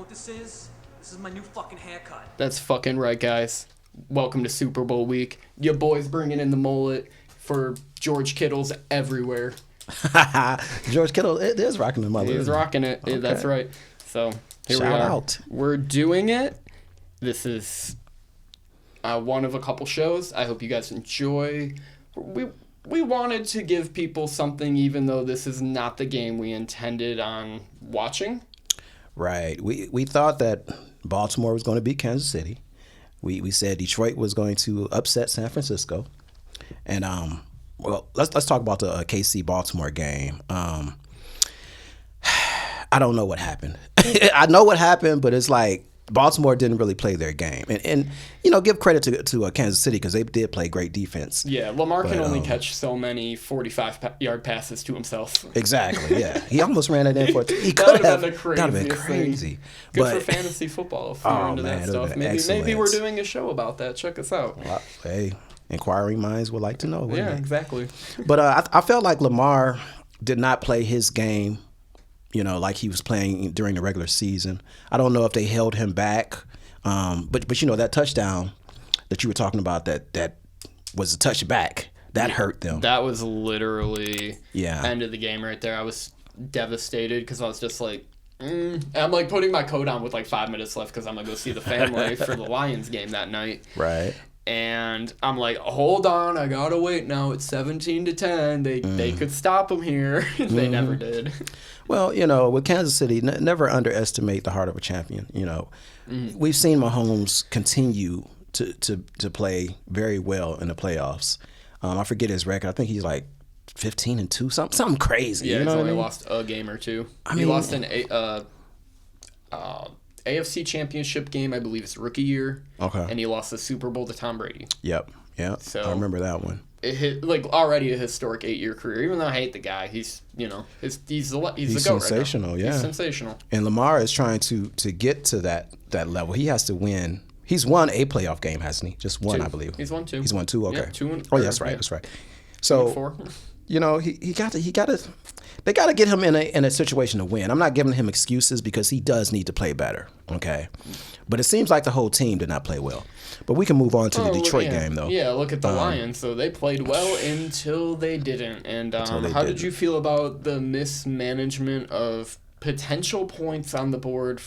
what this is? This is my new fucking haircut. That's fucking right, guys. Welcome to Super Bowl week. Your boy's bringing in the mullet for George Kittle's everywhere. George Kittle is rocking the mullet. He's rocking it. Okay. That's right. So here Shout we are. out. We're doing it. This is one of a couple shows. I hope you guys enjoy. We wanted to give people something, even though this is not the game we intended on watching. Right. We thought that Baltimore was going to beat Kansas City. We said Detroit was going to upset San Francisco. And well, let's talk about the KC Baltimore game. I don't know what happened. I know what happened, but it's like Baltimore didn't really play their game. And you know, give credit to Kansas City because they did play great defense. Yeah, Lamar can only catch so many 45-yard passes to himself. Exactly, yeah. He almost ran it in for he That could would have. been the That would have been craziest crazy. Good But for fantasy football if you're into man, that it would've stuff. been Maybe excellent. we're doing a show about that. Check us out. Hey, inquiring minds would like to know. wouldn't Yeah, they? exactly. But I felt like Lamar did not play his game, you know, like he was playing during the regular season. I don't know if they held him back, but you know that touchdown that you were talking about that was a touchback that hurt them. That was literally Yeah. end of the game right there. I was devastated because I was just like, I'm like putting my coat on with like 5 minutes left because I'm gonna go see the family for the Lions game that night. Right. And I'm like, hold on, I gotta wait now. It's 17-10. They could stop them here. They never did. Well, you know, with Kansas City, never underestimate the heart of a champion. You know, we've seen Mahomes continue to play very well in the playoffs. I forget his record. I think he's like 15-2, something crazy. Yeah, you know he's what I only mean? lost a game or two. He mean- lost an AFC Championship game, I believe, his rookie year. Okay. And he lost the Super Bowl to Tom Brady. Yep. So- I remember that one. It hit like already a historic 8-year career. Even though I hate the guy, he's the goat He's right now. sensational, yeah. He's sensational. And Lamar is trying to get to that level. He has to win. He's won a playoff game, hasn't he? Just one, Two. I believe. He's won two. He's won two. Okay. Yeah, two and- oh, yeah, that's right. yeah. That's right. So, 4. you know, he got to. They got to get him in a situation to win. I'm not giving him excuses because he does need to play better. Okay. But it seems like the whole team did not play well. But we can move on to the Detroit game, though. Yeah, look at the Lions. So they played well until they didn't. And how did didn't. you feel about the mismanagement of potential points on the board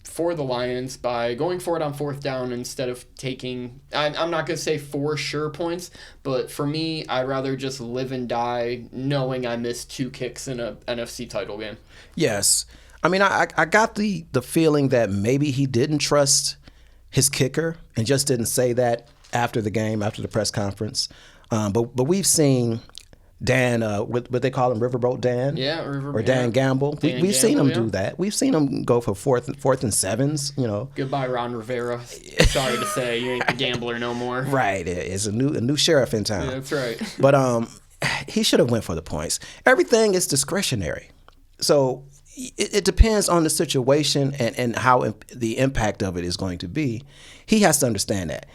for the Lions by going for it on 4th down instead of taking, I'm not going to say for sure points, but for me, I'd rather just live and die knowing I missed 2 kicks in a NFC title game. Yes. I mean, I got the feeling that maybe he didn't trust his kicker and just didn't say that after the game, after the press conference. But we've seen Dan, what they call him, Riverboat Dan? Yeah, Or Dan Gamble. We've seen him do that. We've seen him go for fourth and 7s, you know. Goodbye, Ron Rivera. Sorry to say, you ain't the gambler no more. Right. It's a new sheriff in town. Yeah, that's right. But he should have went for the points. Everything is discretionary. So it depends on the situation and how the impact of it is going to be. He has to understand that.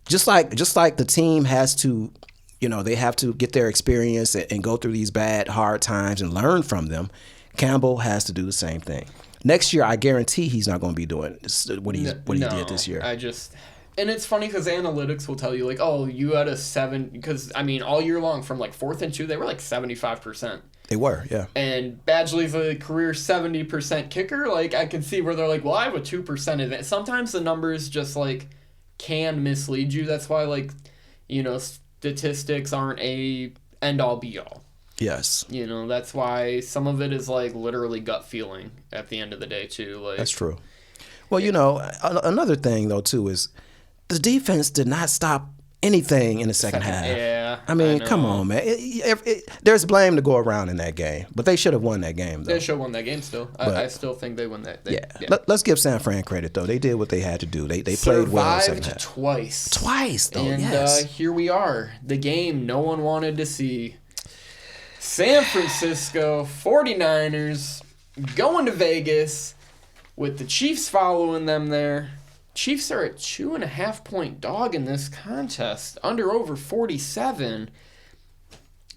Just like the team has to, you know, they have to get their experience and go through these bad, hard times and learn from them. Campbell has to do the same thing. Next year, I guarantee he's not going to be doing what he did this year. And it's funny because analytics will tell you, like, oh, you had a 7, because, I mean, all year long from, like, 4th and 2, they were, like, 75%. They were, yeah. And Badgley's a career 70% kicker. Like, I can see where they're like, well, I have a 2% advantage. Sometimes the numbers just, like, can mislead you. That's why, like, you know, statistics aren't a end-all, be-all. Yes. You know, that's why some of it is, like, literally gut feeling at the end of the day, too. Like, That's true. Well, you know, another thing, though, too, is the defense did not stop anything in the second half. Yeah. I mean, come on, man. There's blame to go around in that game, but they should have won that game, though. They should have won that game still. I still think they won that. Yeah. Let's give San Fran credit, though. They did what they had to do. They played well in the second half. Twice. Twice, though, And yes. here we are. The game no one wanted to see. San Francisco 49ers going to Vegas with the Chiefs following them there. Chiefs are a 2.5-point dog in this contest. Under over 47.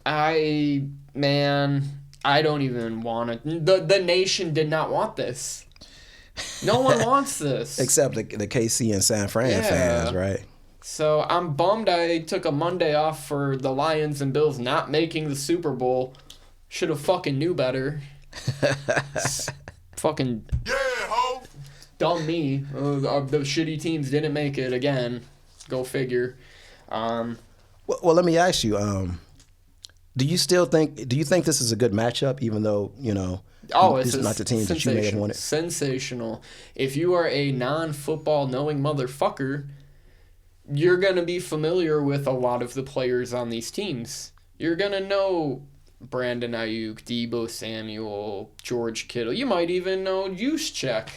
I don't even want it. The nation did not want this. No one wants this. Except the KC and San Fran fans, right? So I'm bummed I took a Monday off for the Lions and Bills not making the Super Bowl. Should have fucking knew better. Fucking dumb me. The shitty teams didn't make it again. Go figure. Well, let me ask you. Do you think this is a good matchup, even though It's not the teams that you may have wanted? Sensational. If you are a non-football knowing motherfucker, you're going to be familiar with a lot of the players on these teams. You're going to know Brandon Ayuk, Deebo Samuel, George Kittle. You might even know Juszczyk.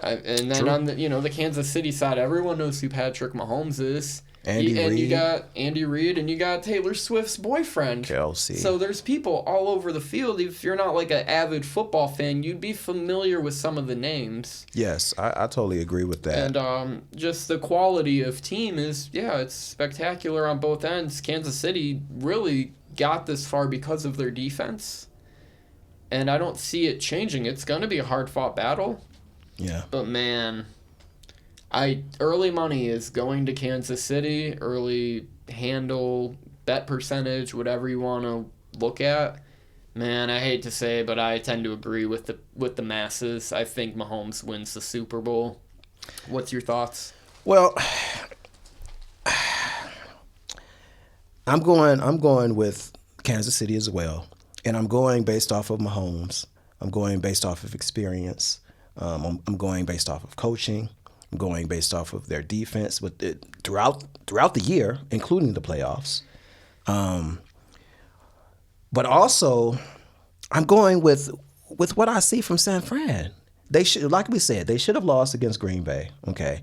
And then on the Kansas City side, everyone knows who Patrick Mahomes is. And you got Andy Reid, and you got Taylor Swift's boyfriend. Kelsey. So there's people all over the field. If you're not like an avid football fan, you'd be familiar with some of the names. Yes, I totally agree with that. And just the quality of team is, it's spectacular on both ends. Kansas City really got this far because of their defense. And I don't see it changing. It's going to be a hard-fought battle. Yeah. But, man, early money is going to Kansas City. Early handle, bet percentage, whatever you want to look at. Man, I hate to say it, but I tend to agree with the masses. I think Mahomes wins the Super Bowl. What's your thoughts? Well, I'm going with Kansas City as well, and I'm going based off of Mahomes. I'm going based off of experience. I'm going based off of coaching. I'm going based off of their defense throughout the year, including the playoffs. But also, I'm going with what I see from San Fran. They should, like we said, they should have lost against Green Bay. Okay,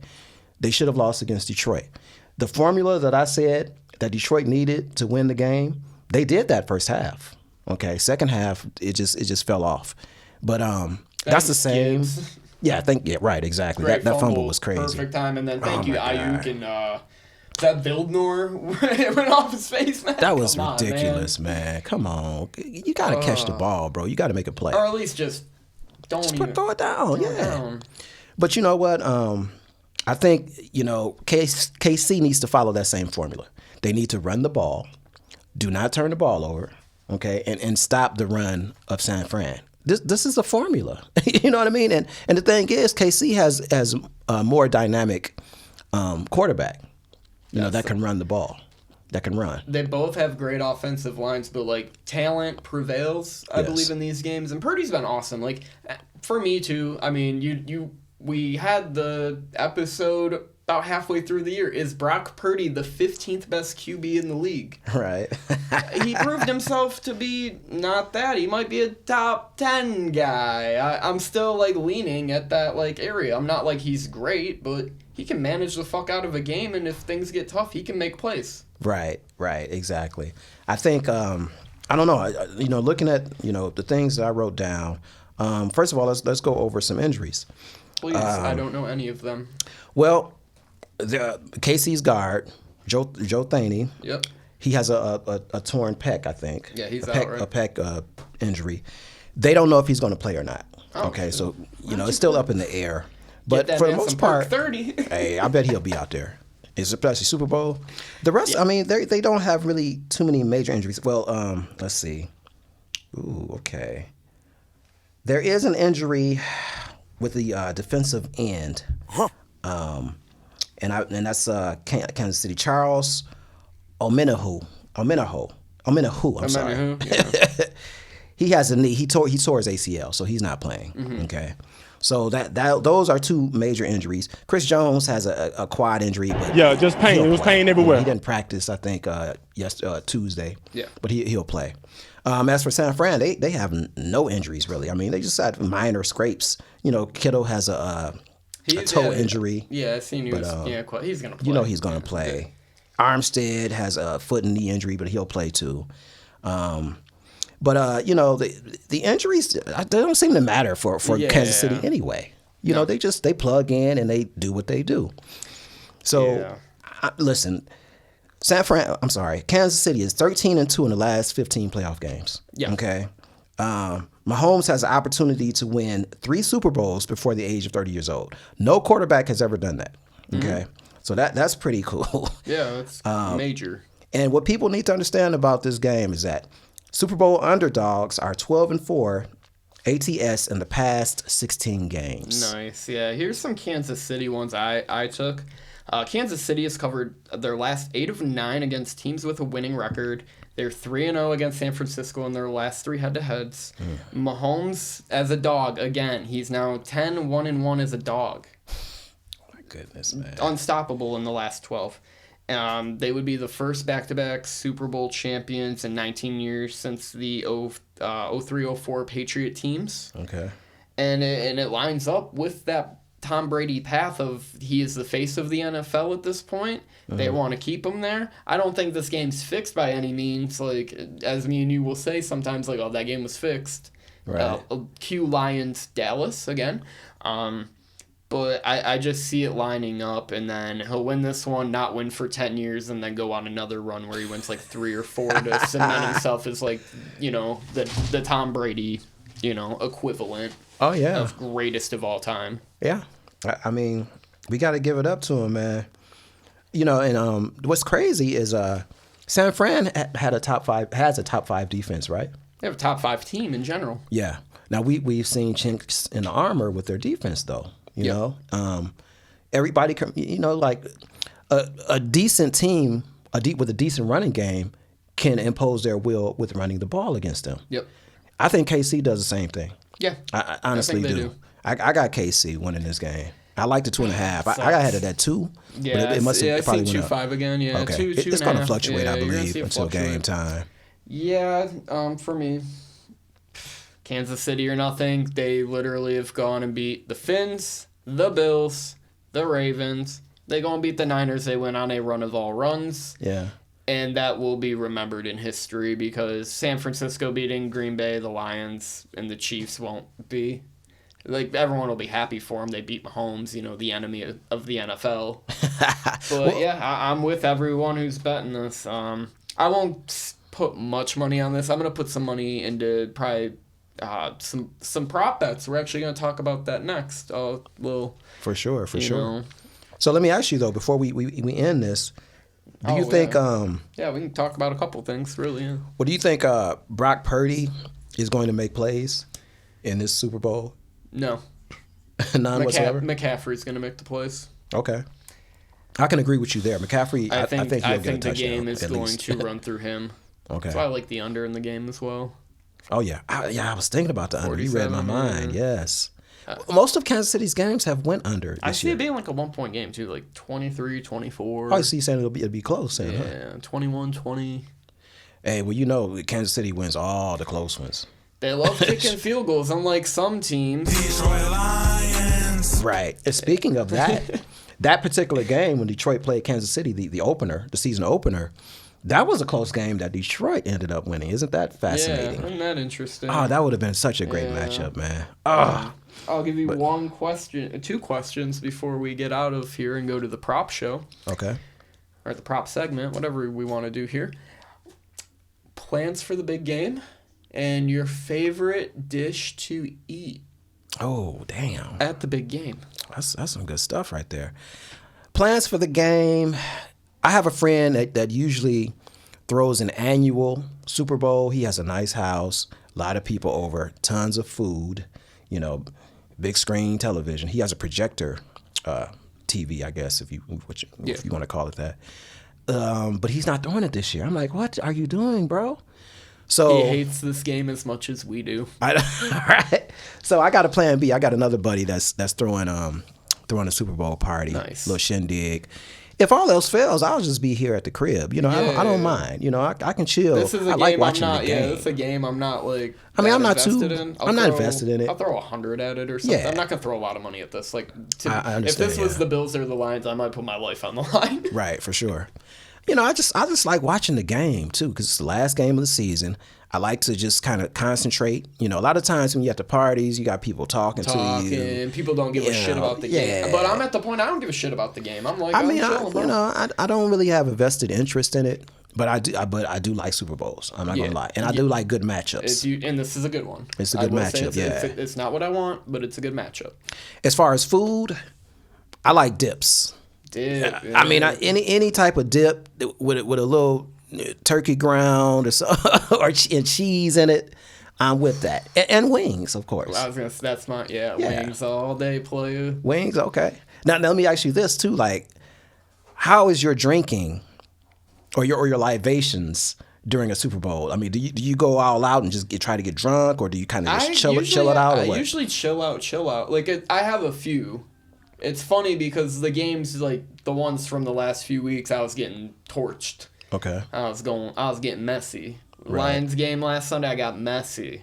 they should have lost against Detroit. The formula that I said that Detroit needed to win the game, they did that first half. Okay, second half it just fell off. But that's the same. Gibbs. Right, exactly. Great That fumble was crazy. Perfect time, and then thank you, my Ayuk, God. and that Bildnor when it went off his face, man. That was Come on, ridiculous, man. Come on, you got to catch the ball, bro. You got to make a play. Or at least just don't even Throw it down, throw it yeah. down. But you know what? I think KC needs to follow that same formula. They need to run the ball, do not turn the ball over, okay, and stop the run of San Fran. This is a formula. You know what I mean? And the thing is, KC has a more dynamic quarterback, that can run the ball, that can run. They both have great offensive lines, but like talent prevails, I believe, in these games. And Purdy's been awesome. Like for me too. I mean, we had the episode about halfway through the year. Is Brock Purdy the 15th best QB in the league? Right. He proved himself to be not that. He might be a top 10 guy. I'm still like leaning at that like area. I'm not like he's great, but he can manage the fuck out of a game, and if things get tough, he can make plays. Right, exactly. I think I don't know. Looking at the things that I wrote down. First of all, let's go over some injuries. Please, I don't know any of them. Well, the KC's guard, Joe Thaney. Yep. He has a torn pec, I think. Yeah, he's a out, pec, right? A pec injury. They don't know if he's going to play or not. Okay, so it's still up in the air. But for the most part, 30. hey, I bet he'll be out there. Especially Super Bowl. The rest, I mean, they don't have really too many major injuries. Well, let's see. Ooh, okay. There is an injury with the defensive end. And that's Kansas City. Charles Omenihu. I'm sorry. Yeah. He has a knee. He tore his ACL, so he's not playing. Mm-hmm. Okay. So those are two major injuries. Chris Jones has a quad injury, but just pain. It was pain everywhere. He didn't practice, I think, Tuesday. Yeah. But he'll play. As for San Fran, they have no injuries really. I mean, they just had minor scrapes. Kittle has a toe injury. Yeah, I seen he was. He's gonna play. He's gonna play. Armstead has a foot and knee injury, but he'll play too. But the injuries, they don't seem to matter for Kansas City anyway. They plug in and they do what they do. So listen, Kansas City is 13-2 in the last 15 playoff games. Yeah. Okay. Mahomes has an opportunity to win 3 Super Bowls before the age of 30 years old. No quarterback has ever done that. Okay, so that's pretty cool. Yeah, it's major. And what people need to understand about this game is that Super Bowl underdogs are 12-4 ATS in the past 16 games. Nice. Yeah, here's some Kansas City ones I took. Kansas City has covered their last 8 of 9 against teams with a winning record. They're 3-0 against San Francisco in their last 3 head-to-heads. Mahomes as a dog, again, he's now 10-1-1 as a dog. Oh my goodness, man. Unstoppable in the last 12. They would be the first back-to-back Super Bowl champions in 19 years since the 03-04 Patriot teams. Okay. And it lines up with that Tom Brady path of he is the face of the NFL at this point. They want to keep him there. I don't think this game's fixed by any means. Like, as me and you will say sometimes, like, oh, that game was fixed. Right. Q Lions Dallas again. But I just see it lining up, and then he'll win this one, not win for 10 years, and then go on another run where he wins like 3 or 4 to cement himself as, like, you know, the Tom Brady, you know, equivalent. Oh, yeah. Of greatest of all time. Yeah. I mean, we got to give it up to him, man. You know, and what's crazy is San Fran has a top 5 defense, right? They have a top 5 team in general. Yeah. Now, we've seen chinks in the armor with their defense, though. You know, everybody, you know, like a decent team, with a decent running game can impose their will with running the ball against them. Yep. I think KC does the same thing. Yeah. I honestly think they do. I got KC winning this game. I like the 2.5. I got ahead of that 2. Yeah, but it must have probably I see went up. 2.5 again. Yeah, okay. 2, It's going to fluctuate, I believe, until game time. Yeah, for me, Kansas City or nothing. They literally have gone and beat the Finns, the Bills, the Ravens. They go and beat the Niners. They went on a run of all runs. Yeah. And that will be remembered in history because San Francisco beating Green Bay, the Lions, and the Chiefs won't be. Like, everyone will be happy for them. They beat Mahomes, you know, the enemy of the NFL. But, yeah, I'm with everyone who's betting this. I won't put much money on this. I'm going to put some money into probably some prop bets. We're actually going to talk about that next. For sure. Know. So let me ask you, though, before we end this, do you think... Yeah, we can talk about a couple things, really. Yeah. Well, do you think Brock Purdy is going to make plays in this Super Bowl? No. None whatsoever? McCaffrey's going to make the plays. Okay. I can agree with you there. McCaffrey, I think he'll get a touchdown. The game is going least. to run through him. Okay. So I like the under in the game as well. Oh, yeah. I was thinking about the under. You read my mind. Yeah. Yes. Most of Kansas City's games have went under this I see year. it being like a 1-point game, too, like 23, 24. Oh, so you're saying it'll be close, then, yeah, 21, 20. Hey, well, you know, Kansas City wins all the close ones. They love kicking field goals, unlike some teams. Detroit Lions. Right. And speaking of that, that particular game when Detroit played Kansas City, the opener, the season opener, that was a close game that Detroit ended up winning. Isn't that fascinating? Yeah, isn't that interesting? Oh, that would have been such a great matchup, man. Oh. I'll give you two questions before we get out of here and go to the prop show. Okay. Or the prop segment, whatever we want to do here. Plans for the big game and your favorite dish to eat. Oh, damn. At the big game. That's some good stuff right there. Plans for the game. I have a friend that usually throws an annual Super Bowl. He has a nice house, a lot of people over, tons of food, you know, big screen television. He has a projector TV, I guess, if you want to call it that. But he's not doing it this year. I'm like, what are you doing, bro? So he hates this game as much as we do. Right. So I got a plan B. I got another buddy that's throwing a Super Bowl party, nice little shindig. If all else fails, I'll just be here at the crib. You know, I don't mind. You know, I can chill. This is a game like watching I'm not. the game. Yeah, it's a game I'm not like. I mean, I'm not invested in it. I'll throw 100 at it or something. Yeah. I'm not gonna throw a lot of money at this. Like, I understand, if this was the Bills or the Lions, I might put my life on the line. Right, for sure. You know, I just like watching the game too, because it's the last game of the season. I like to just kind of concentrate. You know, a lot of times when you're at the parties, you got people talking to you. And people don't give a shit about the game. But I'm at the point I don't give a shit about the game. I'm like, I don't really have a vested interest in it. But I do like Super Bowls. I'm not gonna lie, and I do like good matchups. And this is a good one. It's a good matchup. It's not what I want, but it's a good matchup. As far as food, I like dips. Dip. I mean, any type of dip with a little turkey ground or and cheese in it. I'm with that, and wings, of course. I was gonna. That's my wings all day, player. Wings, okay. Now let me ask you this too: like, how is your drinking, or your libations during a Super Bowl? I mean, do you go all out and just try to get drunk, or do you kind of just chill it out? Or what? I usually chill out. Like I have a few. It's funny because the games, like the ones from the last few weeks, I was getting torched. Okay. I was getting messy. Right. Lions game last Sunday, I got messy.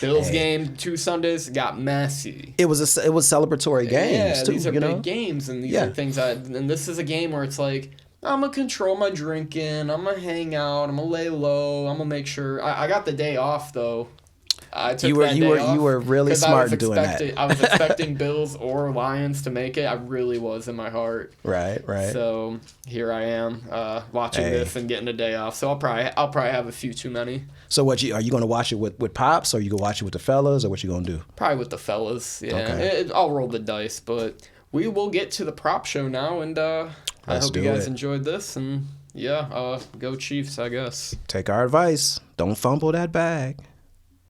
Bills game 2 Sundays, got messy. It was celebratory games too. These are big games, and these are things and this is a game where it's like, I'm gonna control my drinking, I'm gonna hang out, I'm gonna lay low, I'm gonna make sure I got the day off though. I took you were really smart in doing that. I was expecting Bills or Lions to make it. I really was in my heart. Right. So here I am watching this and getting a day off. So I'll probably have a few too many. So are you going to watch it with pops, or you going to watch it with the fellas, or what you going to do? Probably with the fellas. Yeah, Okay. I'll roll the dice, but we will get to the prop show now, and I hope you guys enjoyed this. And go Chiefs, I guess. Take our advice. Don't fumble that bag.